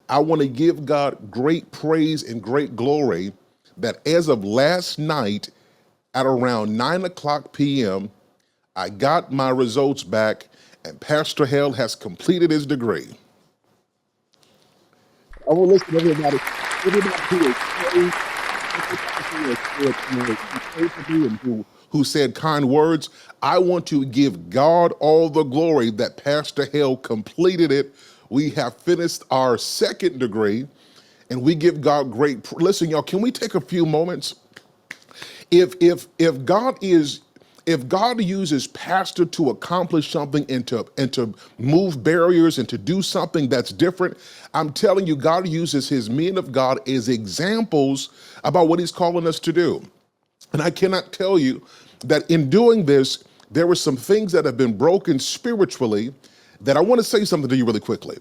I want to give God great praise and great glory that as of last night at around 9 o'clock p.m., I got my results back and Pastor Hale has completed his degree. I will listen to everybody. Everybody who is prayed, everybody who prayed for me and Who said kind words. I want to give God all the glory that Pastor Hale completed it. We have finished our second degree and we give God listen, y'all, can we take a few moments? If God uses pastor to accomplish something and to move barriers and to do something that's different, I'm telling you, God uses his men of God as examples about what he's calling us to do. And I cannot tell you that in doing this, there were some things that have been broken spiritually that I want to say something to you really quickly.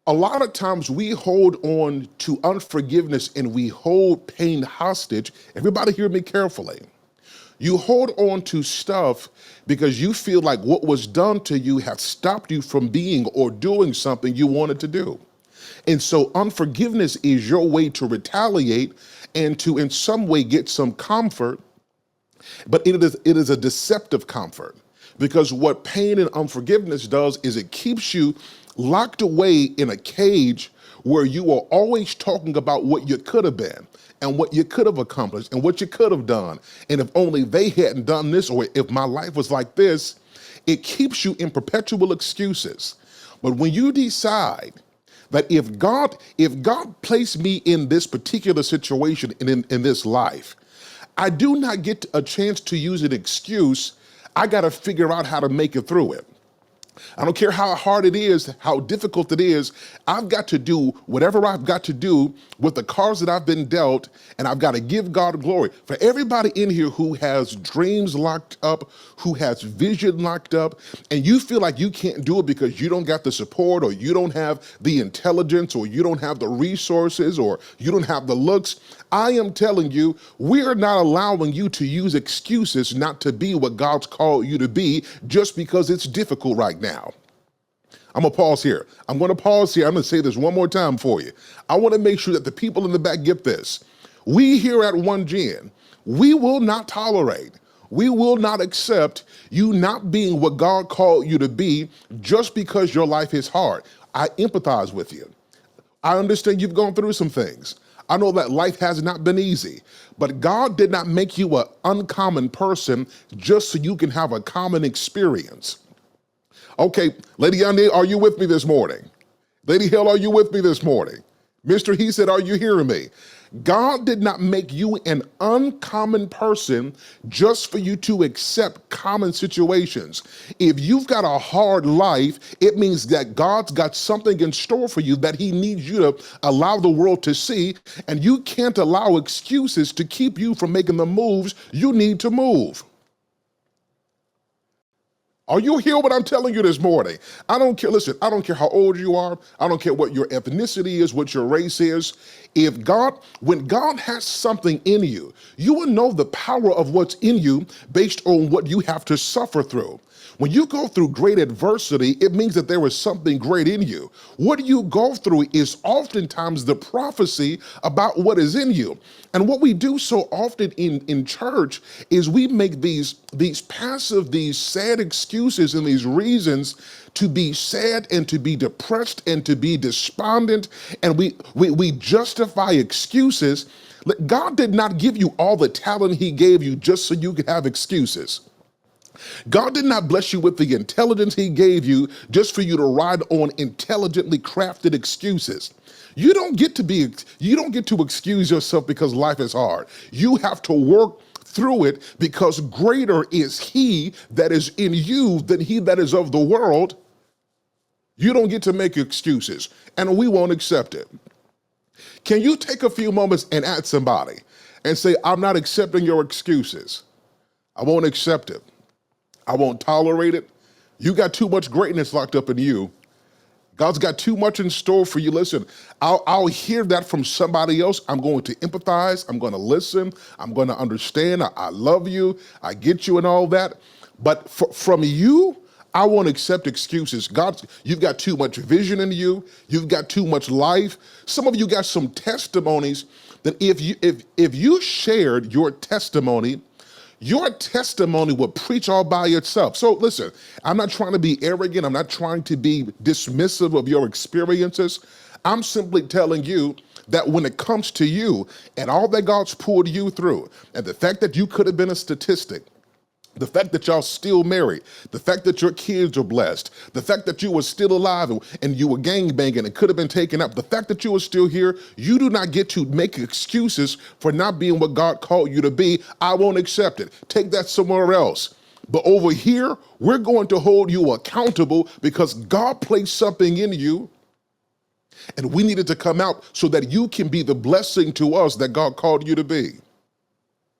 A lot of times we hold on to unforgiveness and we hold pain hostage. Everybody hear me carefully. You hold on to stuff because you feel like what was done to you has stopped you from being or doing something you wanted to do. And so unforgiveness is your way to retaliate and to in some way get some comfort, but it is a deceptive comfort, because what pain and unforgiveness does is it keeps you locked away in a cage where you are always talking about what you could have been and what you could have accomplished and what you could have done. And if only they hadn't done this, or if my life was like this, it keeps you in perpetual excuses. But when you decide that if God placed me in this particular situation and in this life, I do not get a chance to use an excuse. I got to figure out how to make it through it. I don't care how hard it is, how difficult it is. I've got to do whatever I've got to do with the cards that I've been dealt, and I've got to give God glory. For everybody in here who has dreams locked up, who has vision locked up, and you feel like you can't do it because you don't got the support, or you don't have the intelligence, or you don't have the resources, or you don't have the looks, I am telling you, we are not allowing you to use excuses not to be what God's called you to be just because it's difficult right now. I'm gonna pause here. I'm gonna say this one more time for you. I wanna make sure that the people in the back get this. We here at One Gen, we will not tolerate, we will not accept you not being what God called you to be just because your life is hard. I empathize with you. I understand you've gone through some things. I know that life has not been easy, but God did not make you an uncommon person just so you can have a common experience. Okay, Lady Yande, are you with me this morning? Lady Hale, are you with me this morning? Mr. He said, are you hearing me? God did not make you an uncommon person just for you to accept common situations. If you've got a hard life, it means that God's got something in store for you that he needs you to allow the world to see, and you can't allow excuses to keep you from making the moves you need to move. Are you hearing what I'm telling you this morning? I don't care, listen, I don't care how old you are. I don't care what your ethnicity is, what your race is. When God has something in you, you will know the power of what's in you based on what you have to suffer through. When you go through great adversity, it means that there is something great in you. What you go through is oftentimes the prophecy about what is in you. And what we do so often in church is we make these passive, these sad excuses and these reasons to be sad and to be depressed and to be despondent, and we justify excuses. God did not give you all the talent he gave you just so you could have excuses. God did not bless you with the intelligence he gave you just for you to ride on intelligently crafted excuses. You don't get to excuse yourself because life is hard. You have to work through it because greater is he that is in you than he that is of the world. You don't get to make excuses, and we won't accept it. Can you take a few moments and add somebody and say, I'm not accepting your excuses. I won't accept it. I won't tolerate it. You got too much greatness locked up in you. God's got too much in store for you. Listen, I'll hear that from somebody else. I'm going to empathize. I'm going to listen. I'm going to understand. I love you. I get you and all that. But from you, I won't accept excuses. God, you've got too much vision in you. You've got too much life. Some of you got some testimonies that if you shared your testimony would preach all by itself. So listen, I'm not trying to be arrogant. I'm not trying to be dismissive of your experiences. I'm simply telling you that when it comes to you and all that God's pulled you through, and the fact that you could have been a statistic, the fact that y'all still married, the fact that your kids are blessed, the fact that you were still alive and you were gangbanging and could have been taken up, the fact that you were still here, you do not get to make excuses for not being what God called you to be. I won't accept it. Take that somewhere else. But over here, we're going to hold you accountable because God placed something in you and we needed to come out so that you can be the blessing to us that God called you to be.